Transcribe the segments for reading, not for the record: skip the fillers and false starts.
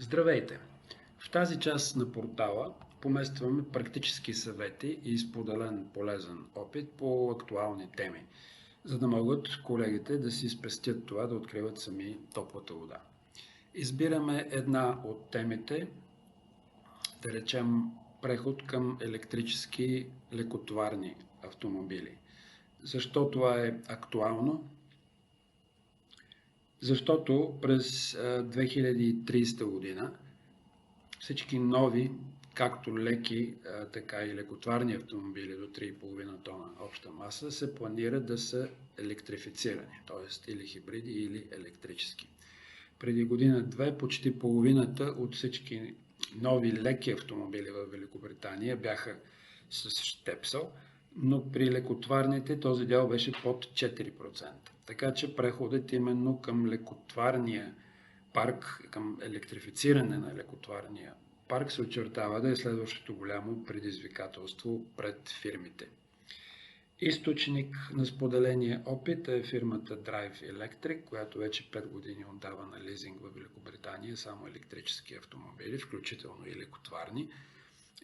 Здравейте! В тази част на портала поместваме практически съвети и споделен полезен опит по актуални теми, за да могат колегите да си спестят това да откриват сами топлата вода. Избираме една от темите, да речем преход към електрически лекотоварни автомобили. Защо това е актуално? Защото през 2030 година всички нови, както леки, така и лекотварни автомобили до 3,5 тона обща маса се планира да са електрифицирани, т.е. или хибриди, или електрически. Преди година-две почти половината от всички нови леки автомобили в Великобритания бяха с щепсел, но при лекотварните този дял беше под 4%. Така че преходът именно към лекотварния парк, към електрифициране на лекотварния парк се очертава да е следващото голямо предизвикателство пред фирмите. Източник на споделения опит е фирмата Drive Electric, която вече 5 години отдава на лизинг в Великобритания само електрически автомобили, включително и лекотварни.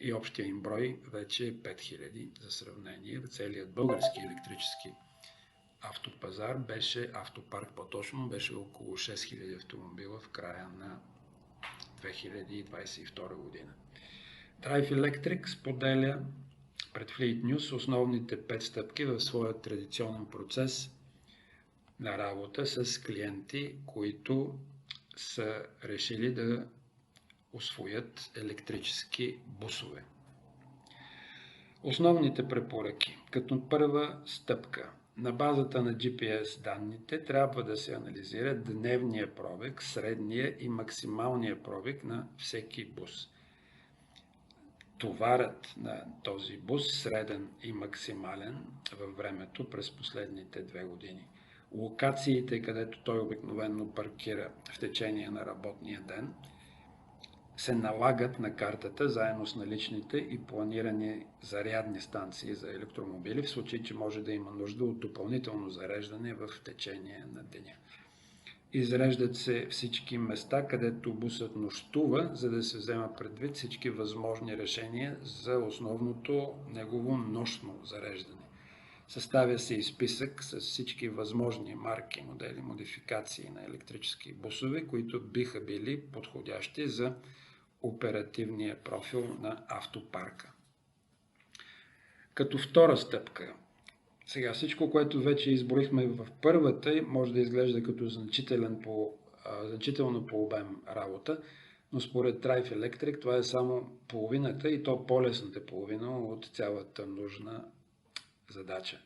И общия им брой вече е 5000 за сравнение. Целият български електрически автопазар автопарк по-точно, беше около 6000 автомобила в края на 2022 година. Drive Electric споделя пред Fleet News основните 5 стъпки в своя традиционен процес на работа с клиенти, които са решили да усвоят електрически бусове. Основните препоръки. Като първа стъпка, на базата на GPS данните трябва да се анализира дневния пробег, средния и максималния пробег на всеки бус. Товарът на този бус, среден и максимален във времето през последните 2 години. Локациите, където той обикновено паркира в течение на работния ден, се налагат на картата заедно с наличните и планирани зарядни станции за електромобили, в случай, че може да има нужда от допълнително зареждане в течение на деня. Изреждат се всички места, където бусът нощува, за да се взема предвид всички възможни решения за основното негово нощно зареждане. Съставя се и списък с всички възможни марки, модели, модификации на електрически бусове, които биха били подходящи за оперативния профил на автопарка. Като втора стъпка, сега всичко, което вече изборихме в първата, може да изглежда като значително по обем работа, но според Drive Electric това е само половината и то по-лесната половина от цялата нужна задача.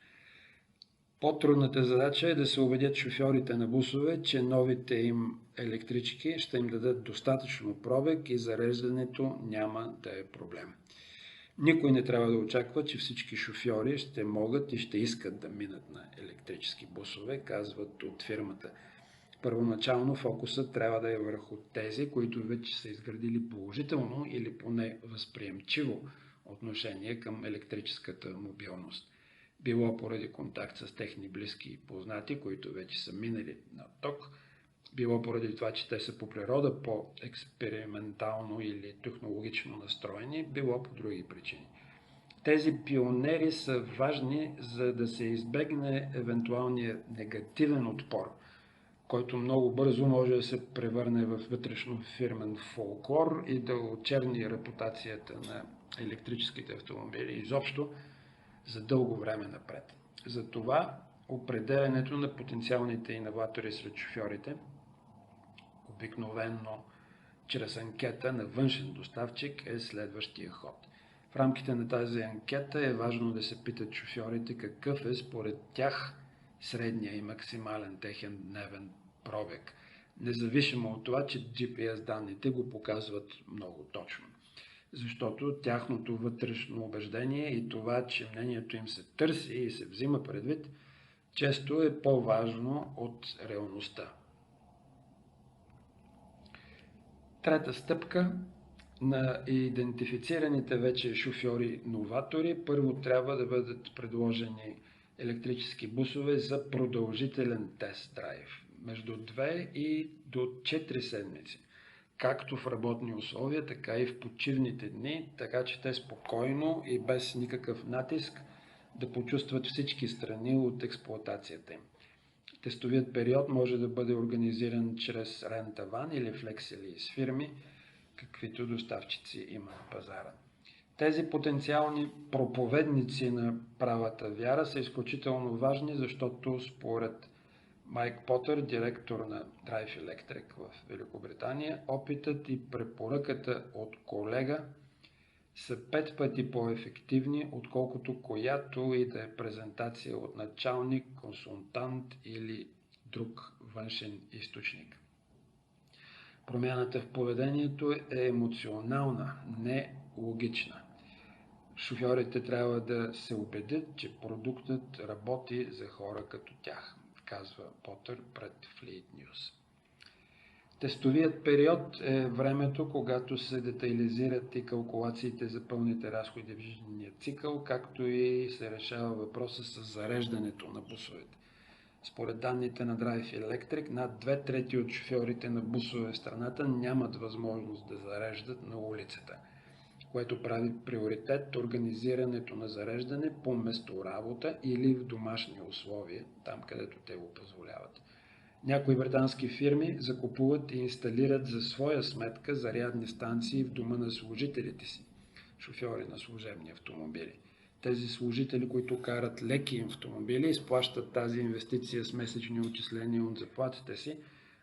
По-трудната задача е да се убедят шофьорите на бусове, че новите им електрички ще им дадат достатъчно пробег и зареждането няма да е проблем. Никой не трябва да очаква, че всички шофьори ще могат и ще искат да минат на електрически бусове, казват от фирмата. Първоначално фокусът трябва да е върху тези, които вече са изградили положително или поне възприемчиво отношение към електрическата мобилност. Било поради контакт с техни близки и познати, които вече са минали на ток, било поради това, че те са по природа по-експериментално или технологично настроени, било по други причини. Тези пионери са важни, за да се избегне евентуалния негативен отпор, който много бързо може да се превърне в вътрешнофирмен фолклор и да очерни репутацията на електрическите автомобили изобщо за дълго време напред. Затова определянето на потенциалните иноватори сред шофьорите, обикновено чрез анкета на външен доставчик, е следващия ход. В рамките на тази анкета е важно да се питат шофьорите какъв е според тях средния и максимален техен дневен пробег, независимо от това, че GPS данните го показват много точно. Защото тяхното вътрешно убеждение и това, че мнението им се търси и се взима предвид, често е по-важно от реалността. Трета стъпка на идентифицираните вече шофьори-новатори. Първо трябва да бъдат предложени електрически бусове за продължителен тест драйв между 2 и до 4 седмици. както в работни условия, така и в почивните дни, така че те спокойно и без никакъв натиск да почувстват всички страни от експлоатацията им. Тестовият период може да бъде организиран чрез рент-а-ван или флекси-лийз фирми, каквито доставчици има на пазара. Тези потенциални проповедници на правата вяра са изключително важни, защото според Майк Потър, директор на Drive Electric в Великобритания, опитът и препоръката от колега са 5 пъти по-ефективни, отколкото която и да е презентация от началник, консултант или друг външен източник. Промяната в поведението е емоционална, не логична. Шофьорите трябва да се убедят, че продуктът работи за хора като тях, казва Потър пред Fleet News. Тестовият период е времето, когато се детайлизират и калкулациите за пълните разходи в жизнения цикъл, както и се решава въпроса с зареждането на бусовете. Според данните на Drive Electric, над 2/3 от шофьорите на бусове в страната нямат възможност да зареждат на улицата, което прави приоритет организирането на зареждане по месторабота или в домашни условия, там където те го позволяват. Някои британски фирми закупуват и инсталират за своя сметка зарядни станции в дома на служителите си, шофьори на служебни автомобили. Тези служители, които карат леки автомобили, изплащат тази инвестиция с месечни отчисления от заплатите си,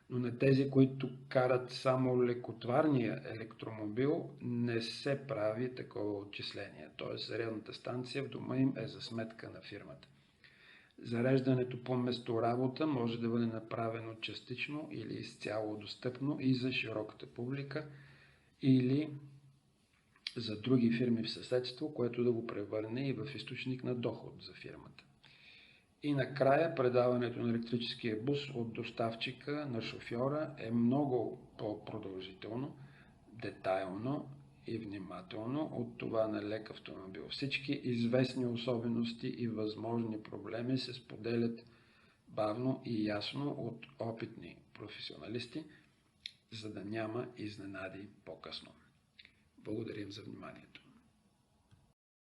но на тези, които карат само лекотварния електромобил, не се прави такова отчисление. Т.е. зарядната станция в дома им е за сметка на фирмата. Зареждането по месторабота може да бъде направено частично или изцяло достъпно и за широката публика или за други фирми в съседство, което да го превърне и в източник на доход за фирмата. И накрая предаването на електрическия бус от доставчика на шофьора е много по-продължително, детайлно и внимателно от това на лек автомобил. Всички известни особености и възможни проблеми се споделят бавно и ясно от опитни професионалисти, за да няма изненади по-късно. Благодарим за вниманието.